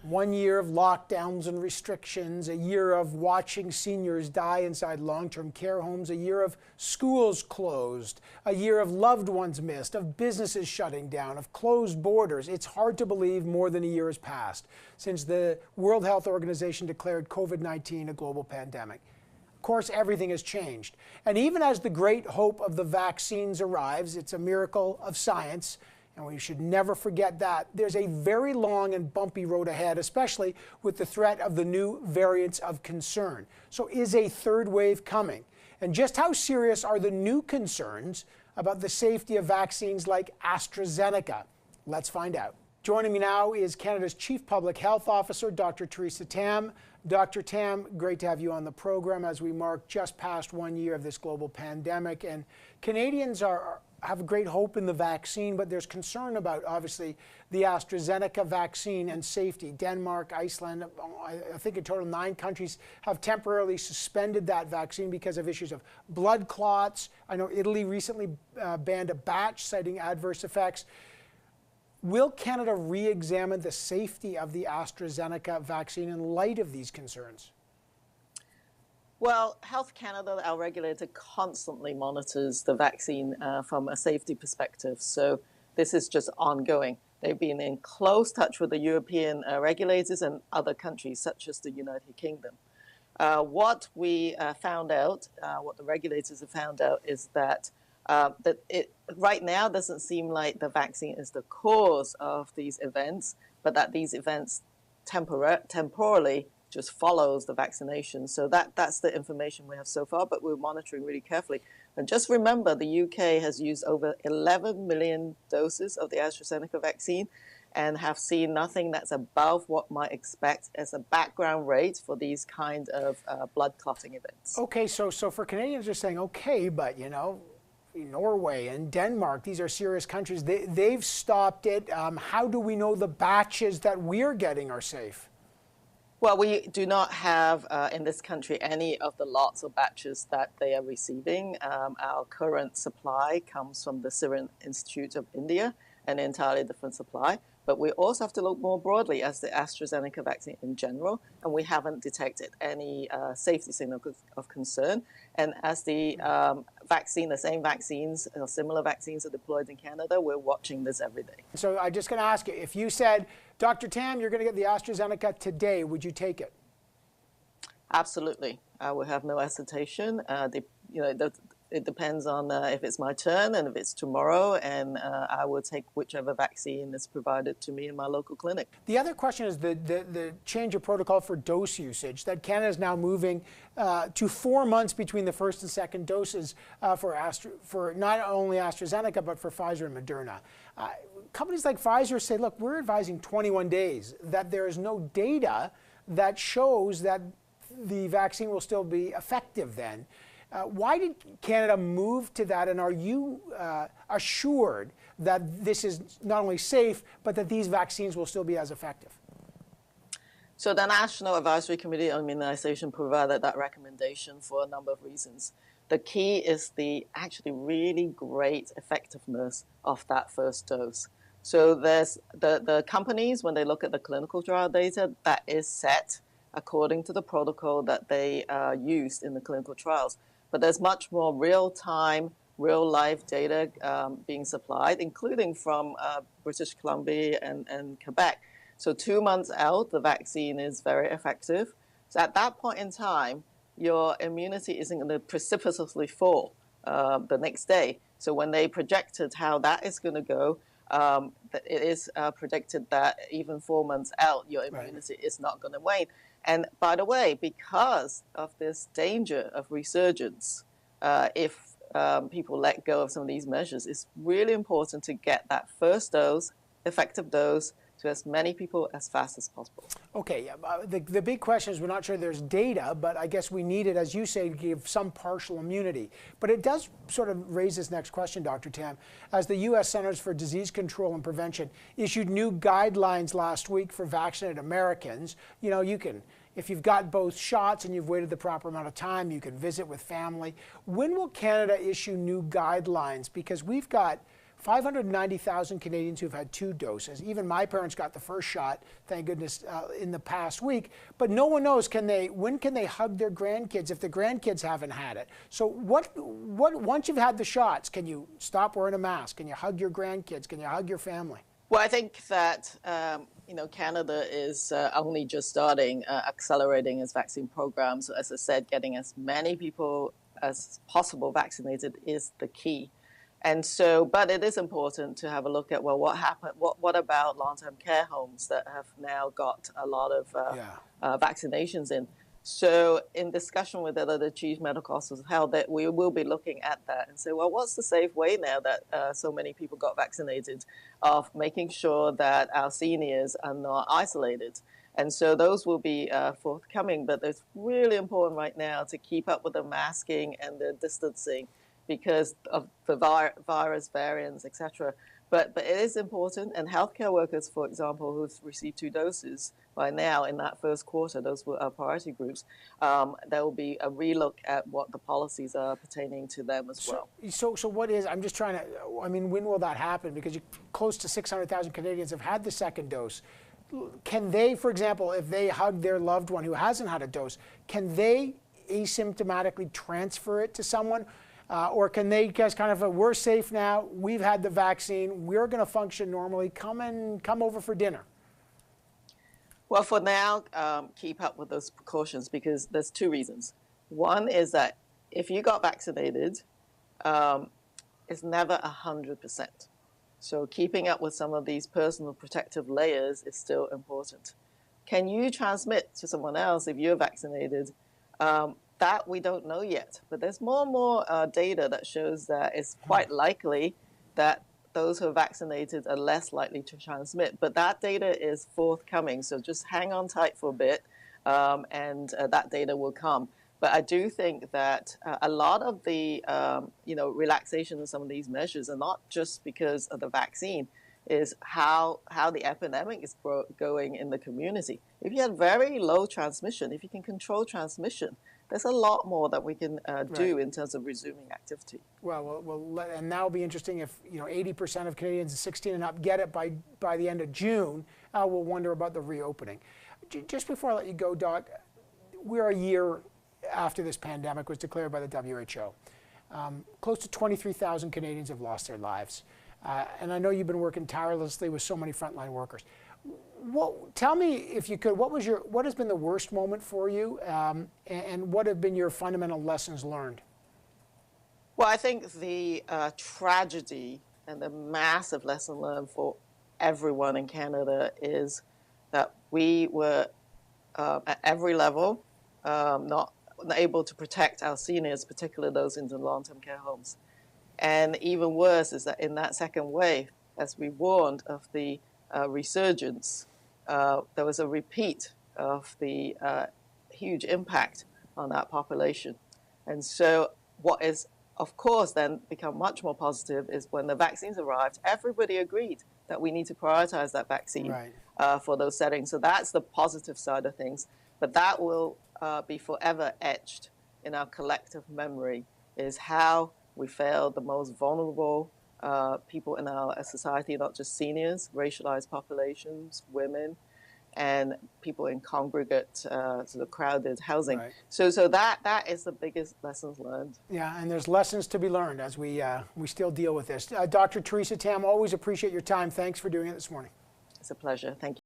1 year of lockdowns and restrictions, a year of watching seniors die inside long-term care homes, a year of schools closed, a year of loved ones missed, of businesses shutting down, of closed borders. It's hard to believe more than a year has passed since the World Health Organization declared COVID-19 a global pandemic. Of course, everything has changed. And even as the great hope of the vaccines arrives, it's a miracle of science, and we should never forget that. There's a very long and bumpy road ahead, especially with the threat of the new variants of concern. So is a third wave coming? And just how serious are the new concerns about the safety of vaccines like AstraZeneca? Let's find out. Joining me now is Canada's Chief Public Health Officer, Dr. Theresa Tam. Dr. Tam, great to have you on the program as we mark just past 1 year of this global pandemic. And Canadians have great hope in the vaccine, but there's concern about, obviously, the AstraZeneca vaccine and safety. Denmark, Iceland, I think in total 9 countries have temporarily suspended that vaccine because of issues of blood clots. I know Italy recently banned a batch citing adverse effects. Will Canada re-examine the safety of the AstraZeneca vaccine in light of these concerns? Well, Health Canada, our regulator, constantly monitors the vaccine from a safety perspective. So this is just ongoing. They've been in close touch with the European regulators and other countries, such as the United Kingdom. What we found out, what the regulators have found out, is that it right now doesn't seem like the vaccine is the cause of these events, but that these events temporarily just follows the vaccination. So that's the information we have so far, but we're monitoring really carefully. And just remember, the UK has used over 11 million doses of the AstraZeneca vaccine and have seen nothing that's above what might expect as a background rate for these kind of blood clotting events. Okay, so for Canadians, they're saying, okay, but you know, Norway and Denmark, these are serious countries. They've stopped it. How do we know the batches that we're getting are safe? Well, we do not have in this country any of the lots or batches that they are receiving. Our current supply comes from the Serum Institute of India, an entirely different supply. But we also have to look more broadly as the AstraZeneca vaccine in general, and we haven't detected any safety signal of concern. And as the same vaccines or similar vaccines are deployed in Canada, we're watching this every day. So I'm just going to ask you, if you said, Dr. Tam, you're going to get the AstraZeneca today, would you take it? Absolutely. I would have no hesitation. It depends on if it's my turn and if it's tomorrow, and I will take whichever vaccine is provided to me in my local clinic. The other question is the change of protocol for dose usage, that Canada is now moving to 4 months between the first and second doses for not only AstraZeneca, but for Pfizer and Moderna. Companies like Pfizer say, look, we're advising 21 days, that there is no data that shows that the vaccine will still be effective then. Why did Canada move to that, and are you assured that this is not only safe, but that these vaccines will still be as effective? So the National Advisory Committee on Immunization provided that recommendation for a number of reasons. The key is the actually really great effectiveness of that first dose. So there's the companies, when they look at the clinical trial data, that is set according to the protocol that they used in the clinical trials. But there's much more real-time, real-life data being supplied, including from British Columbia and Quebec. So 2 months out, the vaccine is very effective. So at that point in time, your immunity isn't going to precipitously fall the next day. So when they projected how that is going to go, it is predicted that even 4 months out, your immunity is not going to wane. And by the way, because of this danger of resurgence, if people let go of some of these measures, it's really important to get that first dose, effective dose, to as many people as fast as possible. Okay, the big question is we're not sure there's data, but I guess we need it, as you say, to give some partial immunity. But it does sort of raise this next question, Dr. Tam. As the U.S. Centers for Disease Control and Prevention issued new guidelines last week for vaccinated Americans, you know, you can, if you've got both shots and you've waited the proper amount of time, you can visit with family. When will Canada issue new guidelines? Because we've got 590,000 Canadians who've had 2 doses. Even my parents got the first shot, thank goodness, in the past week. But no one knows, when can they hug their grandkids if the grandkids haven't had it? So once you've had the shots, can you stop wearing a mask? Can you hug your grandkids? Can you hug your family? Well, I think that Canada is only just starting accelerating its vaccine program. So as I said, getting as many people as possible vaccinated is the key. And so, but it is important to have a look at, well, what happened? What about long-term care homes that have now got a lot of vaccinations in? So in discussion with the chief medical officers of health, that we will be looking at that and say, well, what's the safe way now that so many people got vaccinated of making sure that our seniors are not isolated? And so those will be forthcoming, but it's really important right now to keep up with the masking and the distancing because of the virus variants, etc. But it is important, and healthcare workers, for example, who've received 2 doses by now in that first quarter, those were our priority groups, there will be a relook at what the policies are pertaining to them as well. So what is, I'm just trying to, I mean, when will that happen? Because close to 600,000 Canadians have had the 2nd dose. Can they, for example, if they hug their loved one who hasn't had a dose, can they asymptomatically transfer it to someone? Or can they just kind of, we're safe now, we've had the vaccine, we're going to function normally, come over for dinner? Well, for now, keep up with those precautions because there's 2 reasons. One is that if you got vaccinated, it's never 100%. So keeping up with some of these personal protective layers is still important. Can you transmit to someone else if you're vaccinated? That we don't know yet, but there's more and more data that shows that it's quite likely that those who are vaccinated are less likely to transmit. But that data is forthcoming, so just hang on tight for a bit, and that data will come. But I do think that a lot of the relaxation of some of these measures are not just because of the vaccine, is how the epidemic is going in the community. If you have very low transmission, if you can control transmission, there's a lot more that we can do in terms of resuming activity. Well, and that will be interesting if 80% of Canadians 16 and up get it by the end of June. We'll wonder about the reopening. Just before I let you go, Doc, we're a year after this pandemic was declared by the WHO. Close to 23,000 Canadians have lost their lives. And I know you've been working tirelessly with so many frontline workers. Tell me, if you could, what has been the worst moment for you, and what have been your fundamental lessons learned? Well, I think the tragedy and the massive lesson learned for everyone in Canada is that we were at every level not able to protect our seniors, particularly those in the long-term care homes. And even worse is that in that second wave, as we warned of the resurgence, there was a repeat of the huge impact on that population. And so what is, of course, then become much more positive is when the vaccines arrived, everybody agreed that we need to prioritize that vaccine for those settings. So that's the positive side of things. But that will be forever etched in our collective memory, is how we failed the most vulnerable people in our society, not just seniors, racialized populations, women, and people in congregate, sort of crowded housing. So that is the biggest lessons learned. Yeah, and there's lessons to be learned as we still deal with this. Dr. Theresa Tam, always appreciate your time. Thanks for doing it this morning. It's a pleasure. Thank you.